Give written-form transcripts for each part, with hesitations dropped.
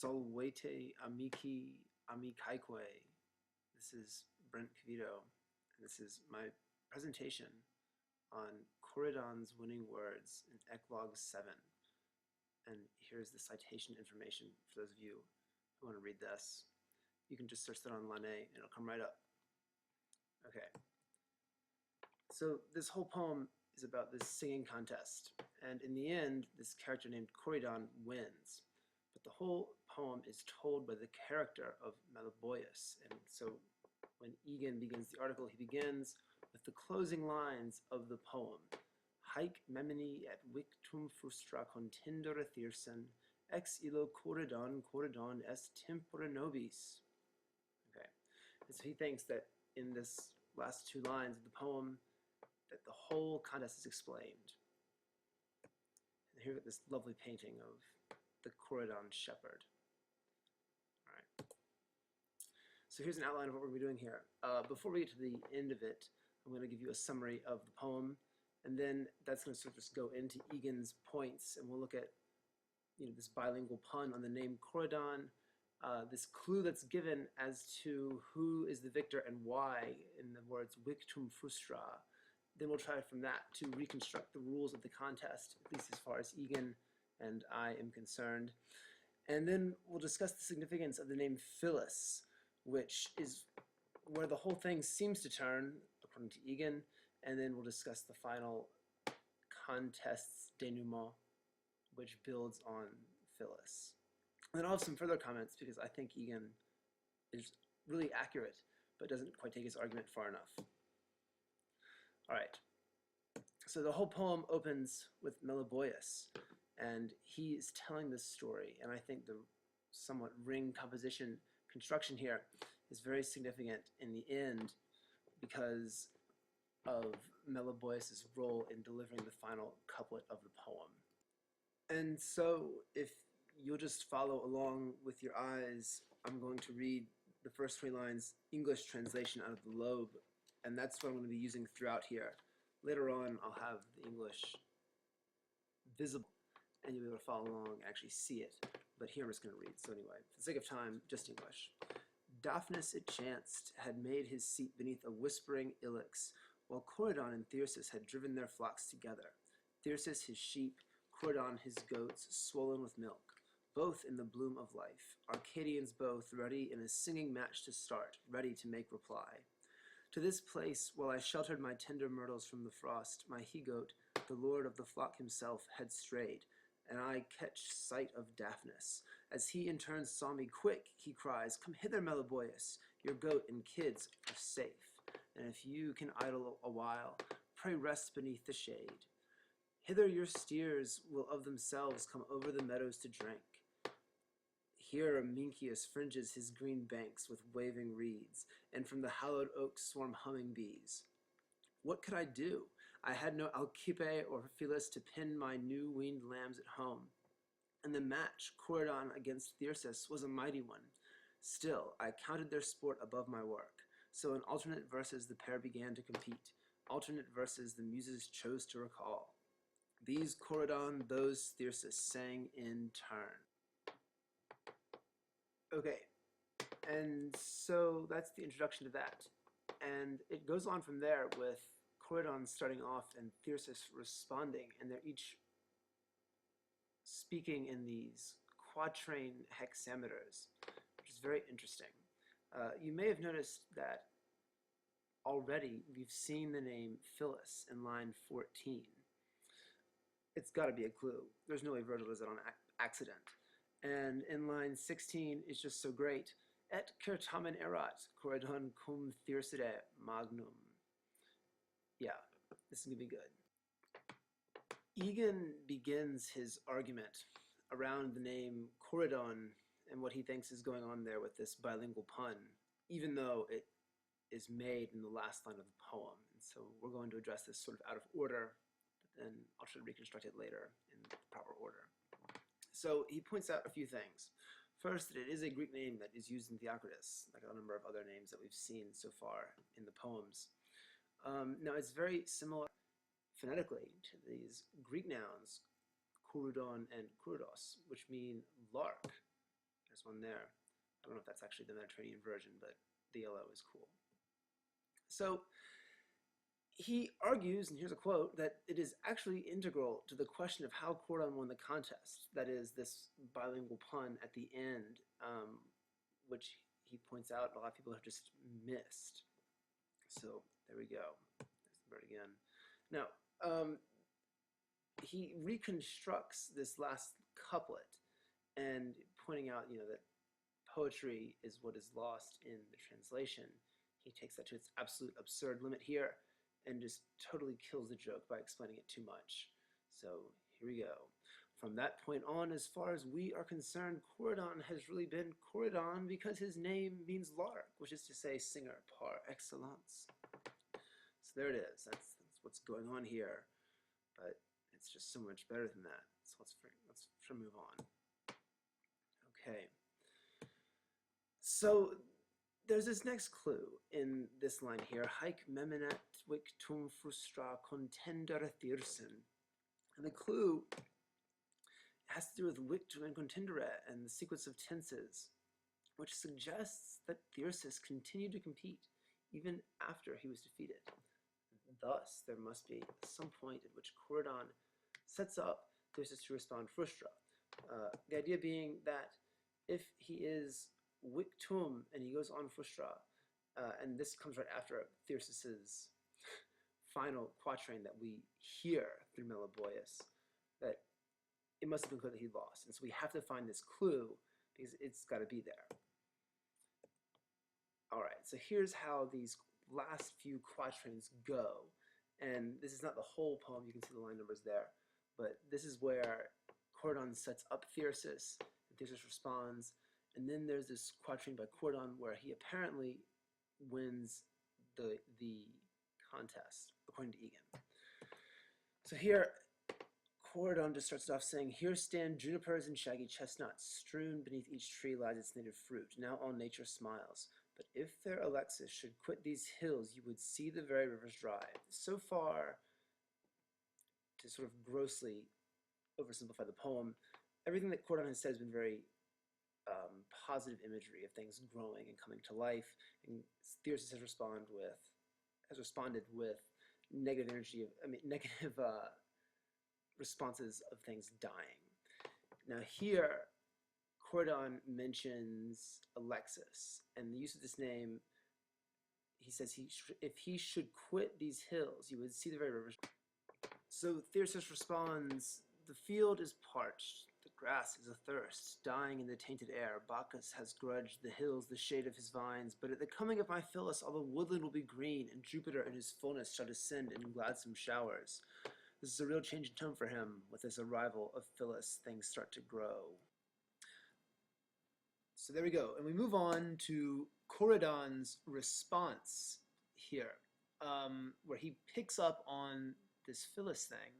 Salvete amici amicaeque. This is Brent Cavito, and this is my presentation on Corydon's winning words in Eclogue 7. And here's the citation information for those of you who want to read this. You can just search that on Launay and it'll come right up. Okay. So this whole poem is about this singing contest, and in the end, this character named Corydon wins. But the whole poem is told by the character of Meliboeus, and so when Egan begins the article, he begins with the closing lines of the poem. Haec memini et victum frustra contendere thyrsen, ex illo Corydon est tempora nobis. Okay, and so he thinks that in this last two lines of the poem, that the whole contest is explained. And here we get this lovely painting of the Corydon shepherd. All right. So here's an outline of what we're going to be doing here. Before we get to the end of it, I'm going to give you a summary of the poem, and then that's going to sort of just go into Egan's points, and we'll look at this bilingual pun on the name Corydon, this clue that's given as to who is the victor and why in the words victum frustra. Then we'll try from that to reconstruct the rules of the contest, at least as far as Egan and I am concerned. And then we'll discuss the significance of the name Phyllis, which is where the whole thing seems to turn, according to Egan, and then we'll discuss the final contest's denouement, which builds on Phyllis. And then I'll have some further comments because I think Egan is really accurate, but doesn't quite take his argument far enough. All right, so the whole poem opens with Meliboeus, and he is telling this story, and I think the somewhat ring composition construction here is very significant in the end because of Meliboeus' role in delivering the final couplet of the poem. And so if you'll just follow along with your eyes, I'm going to read the first three lines, English translation out of the Loeb, and that's what I'm going to be using throughout here. Later on, I'll have the English visible, and you'll be able to follow along and actually see it. But here I'm just going to read. So anyway, for the sake of time, just English. Daphnis, it chanced, had made his seat beneath a whispering ilex, while Corydon and Thyrsis had driven their flocks together. Thyrsis his sheep, Corydon his goats, swollen with milk, both in the bloom of life, Arcadians both, ready in a singing match to start, ready to make reply. To this place, while I sheltered my tender myrtles from the frost, my he-goat, the lord of the flock himself, had strayed, and I catch sight of Daphnis. As he in turn saw me, quick, he cries, come hither, Meliboeus, your goat and kids are safe, and if you can idle a while, pray rest beneath the shade. Hither your steers will of themselves come over the meadows to drink. Here Mincius fringes his green banks with waving reeds, and from the hallowed oaks swarm humming bees. What could I do? I had no Alcippe or Phyllis to pin my new-weaned lambs at home, and the match, Corydon against Thyrsis, was a mighty one. Still, I counted their sport above my work, so in alternate verses the pair began to compete, alternate verses the muses chose to recall. These Corydon, those Thyrsis, sang in turn. Okay, and so that's the introduction to that. And it goes on from there with Corydon starting off and Thyrsis responding, and they're each speaking in these quatrain hexameters, which is very interesting. You may have noticed that already we've seen the name Phyllis in line 14. It's got to be a clue. There's no way Vergil does it on accident. And in line 16 is just so great. Et certamen erat, Corydon cum Thyrsidae magnum. Yeah, this is going to be good. Egan begins his argument around the name Corydon and what he thinks is going on there with this bilingual pun, even though it is made in the last line of the poem. And so we're going to address this sort of out of order, but then I'll try to reconstruct it later in the proper order. So he points out a few things. First, that it is a Greek name that is used in Theocritus, like a number of other names that we've seen so far in the poems. Now, it's very similar phonetically to these Greek nouns, Corydon and Kouros, which mean lark. There's one there. I don't know if that's actually the Mediterranean version, but the yellow is cool. So he argues, and here's a quote, that it is actually integral to the question of how Corydon won the contest. That is, this bilingual pun at the end, which he points out a lot of people have just missed. So there we go. There's the bird again. Now, he reconstructs this last couplet and pointing out, that poetry is what is lost in the translation. He takes that to its absolute absurd limit here and just totally kills the joke by explaining it too much. So here we go. From that point on, as far as we are concerned, Corydon has really been Corydon because his name means lark, which is to say singer par excellence. So there it is. That's what's going on here. But it's just so much better than that. So let's move on. Okay. So there's this next clue in this line here. Haec meminat victum frustra contender thyrsen. And the clue has to do with victum and contendere and the sequence of tenses, which suggests that Thyrsis continued to compete even after he was defeated. Thus, there must be some point at which Corydon sets up Thyrsis to respond frustra. The idea being that if he is victum and he goes on frustra, and this comes right after Thyrsis's final quatrain that we hear through Meliboeus, that it must have been clear that he lost. And so we have to find this clue because it's got to be there. All right, so here's how these last few quatrains go. And this is not the whole poem. You can see the line numbers there. But this is where Corydon sets up Thyrsis, and Thyrsis responds. And then there's this quatrain by Corydon where he apparently wins the contest, according to Egan. So here, Corydon just starts off saying, "Here stand junipers and shaggy chestnuts, strewn beneath each tree lies its native fruit. Now all nature smiles. But if their Alexis should quit these hills, you would see the very rivers dry." So far, to sort of grossly oversimplify the poem, everything that Corydon has said has been very positive imagery of things growing and coming to life. And Thyrsis has responded with negative energy, negative responses of things dying. Now here, Corydon mentions Alexis, and the use of this name, he says if he should quit these hills, you would see the very rivers. So Thyrsis responds, "The field is parched, the grass is athirst, dying in the tainted air. Bacchus has grudged the hills the shade of his vines, but at the coming of my Phyllis all the woodland will be green, and Jupiter in his fullness shall descend in gladsome showers." This is a real change in tone for him. With this arrival of Phyllis, things start to grow. So there we go. And we move on to Corydon's response here, where he picks up on this Phyllis thing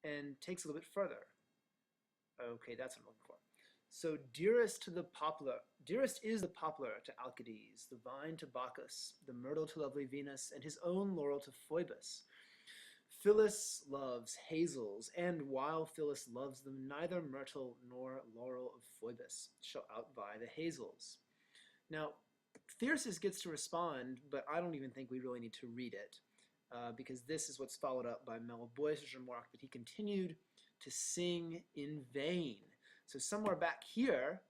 and takes a little bit further. Okay, that's what I'm looking for. So dearest is the poplar to Alcides, the vine to Bacchus, the myrtle to lovely Venus, and his own laurel to Phoebus. Phyllis loves hazels, and while Phyllis loves them, neither myrtle nor laurel of Phoebus shall outvie the hazels. Now, Thyrsis gets to respond, but I don't even think we really need to read it, because this is what's followed up by Meliboeus' remark that he continued to sing in vain. So somewhere back here,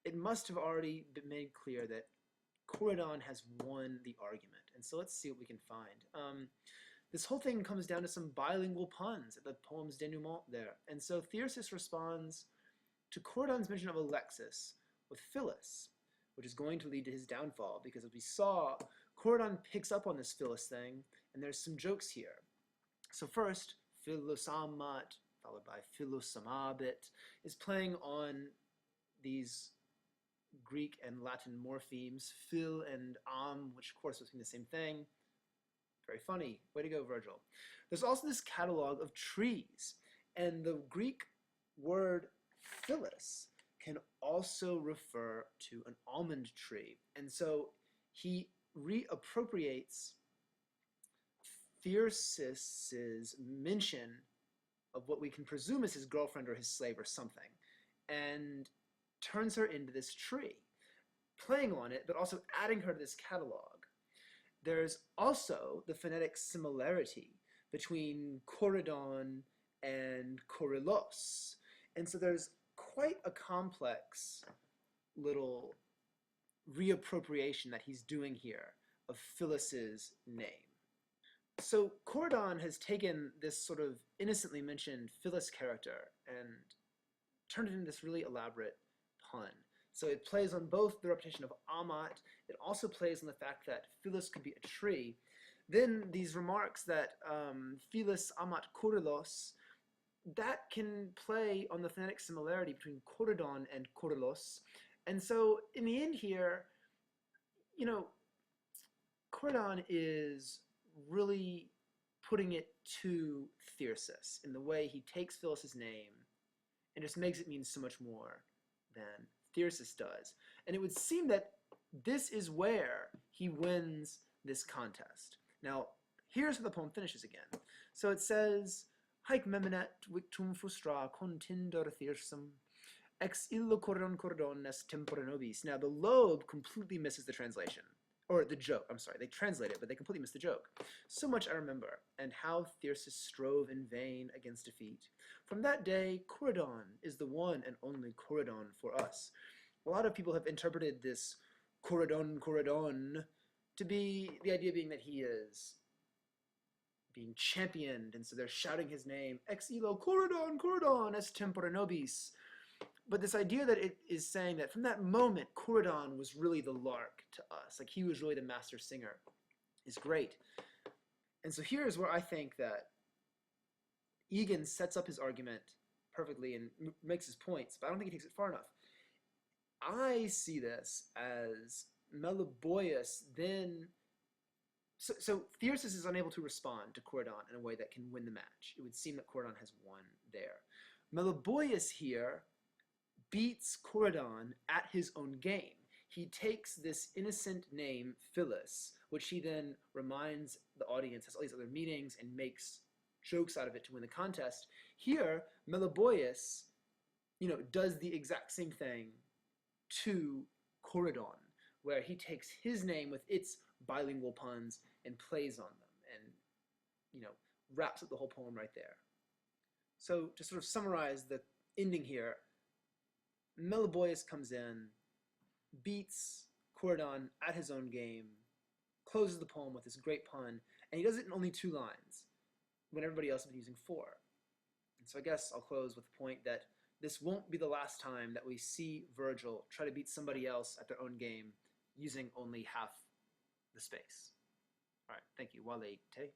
it must have already been made clear that Corydon has won the argument. And so let's see what we can find. This whole thing comes down to some bilingual puns at the poem's denouement there. And so Thyrsis responds to Corydon's mention of Alexis with Phyllis, which is going to lead to his downfall, because as we saw, Corydon picks up on this Phyllis thing, and there's some jokes here. So first, Philosamat, followed by Philosamabit, is playing on these Greek and Latin morphemes, phil and which of course mean the same thing. Very funny. Way to go, Vergil. There's also this catalog of trees, and the Greek word phyllis can also refer to an almond tree. And so he reappropriates Thyrsis' mention of what we can presume is his girlfriend or his slave or something. And turns her into this tree, playing on it, but also adding her to this catalog. There's also the phonetic similarity between Corydon and Corylos. And so there's quite a complex little reappropriation that he's doing here of Phyllis's name. So Corydon has taken this sort of innocently mentioned Phyllis character and turned it into this really elaborate pun. So it plays on both the repetition of Amat, it also plays on the fact that Phyllis could be a tree. Then these remarks that Phyllis, Amat, Corylos, that can play on the phonetic similarity between Corydon and Corylos. And so in the end here, you know, Corydon is really putting it to Thyrsis in the way he takes Phyllis's name and just makes it mean so much more than Thyrsis does. And it would seem that this is where he wins this contest. Now, here's where the poem finishes again. So it says, Haec memenet victum frustra contendor Thyrsum, ex illo Corydon Corydon est tempora nobis. Now, the lobe completely misses the translation. Or the joke, I'm sorry, they translate it, but they completely miss the joke. So much I remember, and how Thyrsis strove in vain against defeat. From that day, Corydon is the one and only Corydon for us. A lot of people have interpreted this Corydon, Corydon, to be the idea being that he is being championed, and so they're shouting his name, ex illo Corydon, Corydon, est tempora nobis. But this idea that it is saying that from that moment, Corydon was really the lark to us, like he was really the master singer, is great. And so here's where I think that Egan sets up his argument perfectly and makes his points, but I don't think he takes it far enough. I see this as Meliboeus then... So Thyrsis is unable to respond to Corydon in a way that can win the match. It would seem that Corydon has won there. Meliboeus here beats Corydon at his own game. He takes this innocent name, Phyllis, which he then reminds the audience, has all these other meanings, and makes jokes out of it to win the contest. Here, Meliboeus, does the exact same thing to Corydon, where he takes his name with its bilingual puns and plays on them, and wraps up the whole poem right there. So to sort of summarize the ending here, Meliboeus comes in, beats Corydon at his own game, closes the poem with this great pun, and he does it in only 2 lines, when everybody else has been using 4. And so I guess I'll close with the point that this won't be the last time that we see Vergil try to beat somebody else at their own game using only half the space. All right, thank you. Wale te.